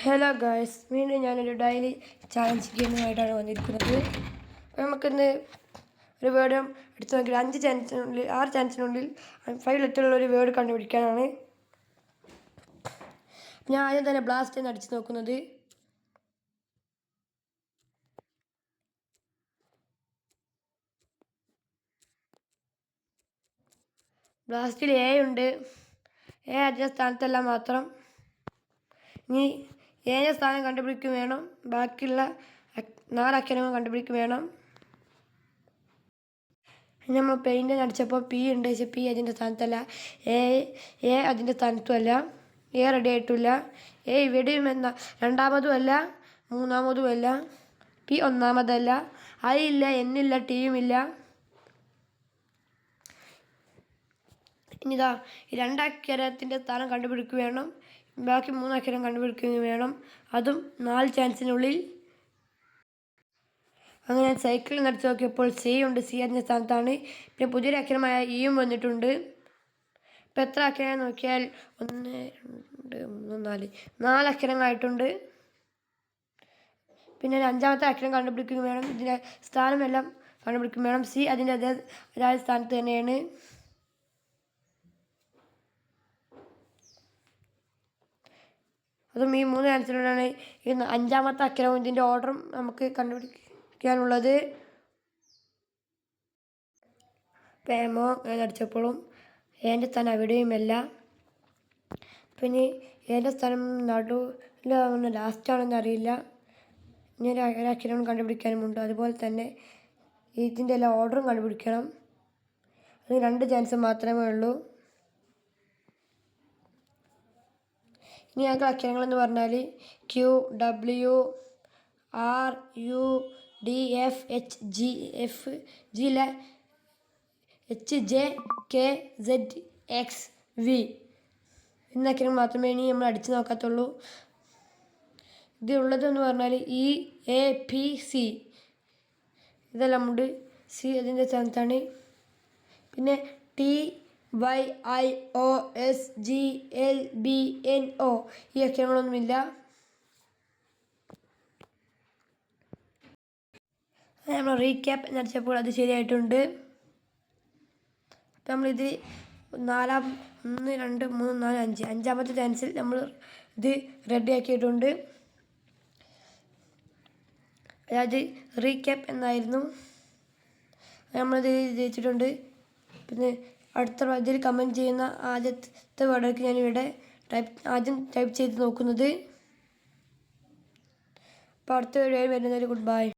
Hello guys, വീണ്ടും ഞാനൊരു daily challenge ഗെയിമുമായിട്ടാണ് വന്നിരിക്കുന്നത്. അപ്പോൾ നമുക്കിന്ന് ഒരു വേർഡ് എടുത്ത് നോക്കി 6 ചാൻസിനുള്ളിൽ 5 ലെറ്ററുള്ള ഒരു വേർഡ് കണ്ടുപിടിക്കാനാണ്. ഞാൻ ആദ്യം തന്നെ ബ്ലാസ്റ്റ് എന്ന് അടിച്ച് നോക്കുന്നത്. ബ്ലാസ്റ്റിൽ എ ഉണ്ട്. എ അതിൻ്റെ സ്ഥാനത്തല്ല മാത്രം. ഇനി ഏഴ് സ്ഥാനം കണ്ടുപിടിക്കും വേണം. ബാക്കിയുള്ള 4 അക്ഷരങ്ങൾ കണ്ടുപിടിക്കും വേണം. നമ്മൾ പെയിൻറ്റിന് അടിച്ചപ്പോൾ പി ഉണ്ട്. പക്ഷേ പി അതിൻ്റെ സ്ഥാനത്തല്ല. എ അതിൻ്റെ സ്ഥാനത്തുമല്ല. എ റെഡി ആയിട്ടില്ല. എ ഇവിടെയും രണ്ടാമതും അല്ല, മൂന്നാമതും അല്ല. പി ഒന്നാമതല്ല. ഐ ഇല്ല, എന്നില്ല, ടിയും ഇല്ല. ഇനിതാ ഈ 2 അക്ഷരത്തിൻ്റെ സ്ഥാനം കണ്ടുപിടിക്കുക വേണം. ബാക്കി 3 അക്ഷരം കണ്ടുപിടിക്കുകയും വേണം. അതും 4 ചാൻസിനുള്ളിൽ. അങ്ങനെ സൈക്കിളിൽ നടത്തി നോക്കിയപ്പോൾ സി ഉണ്ട്. സി അതിൻ്റെ സ്ഥാനത്താണ്. പിന്നെ പുതിയൊരു അക്ഷരമായ ഇയും വന്നിട്ടുണ്ട്. ഇപ്പം എത്ര അക്ഷരം നോക്കിയാൽ 1, 2, 3, 4 അക്ഷരങ്ങളായിട്ടുണ്ട്. പിന്നെ 5ാമത്തെ അക്ഷരം കണ്ടുപിടിക്കുകയും വേണം. ഇതിൻ്റെ സ്ഥാനമെല്ലാം കണ്ടുപിടിക്കുകയും വേണം. സി അതിൻ്റെ അതേ സ്ഥാനത്ത് തന്നെയാണ്. അതും ഈ 3 ചാൻസിലൂടെയാണ് ഈ 5ാമത്തെ അക്ഷരവും ഇതിൻ്റെ ഓർഡറും നമുക്ക് കണ്ടുപിടിക്കാനുള്ളത്. പേമോ അടിച്ചപ്പോഴും എൻ്റെ സ്ഥാനം അവിടെയുമല്ല. പിന്നെ എൻ്റെ സ്ഥാനം നടുവിലാവുന്ന ലാസ്റ്റാണെന്ന് അറിയില്ല. ഇനി ഒരു അക്ഷരം കണ്ടുപിടിക്കാനുമുണ്ട്. അതുപോലെ തന്നെ ഇതിൻ്റെ എല്ലാ ഓർഡറും കണ്ടുപിടിക്കണം. അത് 2 ചാൻസ് മാത്രമേ ഉള്ളൂ. ഇനി ഞങ്ങൾക്ക് അക്ഷരങ്ങളെന്ന് പറഞ്ഞാൽ Q, W, R, U, D, F, H, G, H, J, K, Z, X, V എന്ന അക്ഷരം മാത്രമേ ഇനി നമ്മൾ അടിച്ചു നോക്കാത്തുള്ളൂ. ഇതുള്ളതെന്ന് പറഞ്ഞാൽ E, A, P, C ഇതെല്ലാം ഉണ്ട്. സി അതിൻ്റെ സ്ഥാനത്താണ്. പിന്നെ T, Y, I, O, S, G, L, B, N, O ഈ അക്ഷരങ്ങളൊന്നുമില്ല. നമ്മൾ റീക്യാപ്പ് എന്നടിച്ചപ്പോൾ അത് ശരിയായിട്ടുണ്ട്. അപ്പം നമ്മളിത് 1, 2, 3, 4, 5 5ാമത്തെ ചാൻസിൽ നമ്മൾ ഇത് റെഡിയാക്കിയിട്ടുണ്ട്. അതായത് റീക്യാപ്പ് എന്നായിരുന്നു. നമ്മളിത് ജയിച്ചിട്ടുണ്ട്. പിന്നെ അടുത്ത ഇതിൽ കമൻറ്റ് ചെയ്യുന്ന ആദ്യത്തെ വേർഡൊക്കെ ഞാനിവിടെ ആദ്യം ടൈപ്പ് ചെയ്ത് നോക്കുന്നത്. അപ്പോൾ അടുത്ത വീഡിയോയിൽ വരുന്നതിൽ ഗുഡ് ബൈ.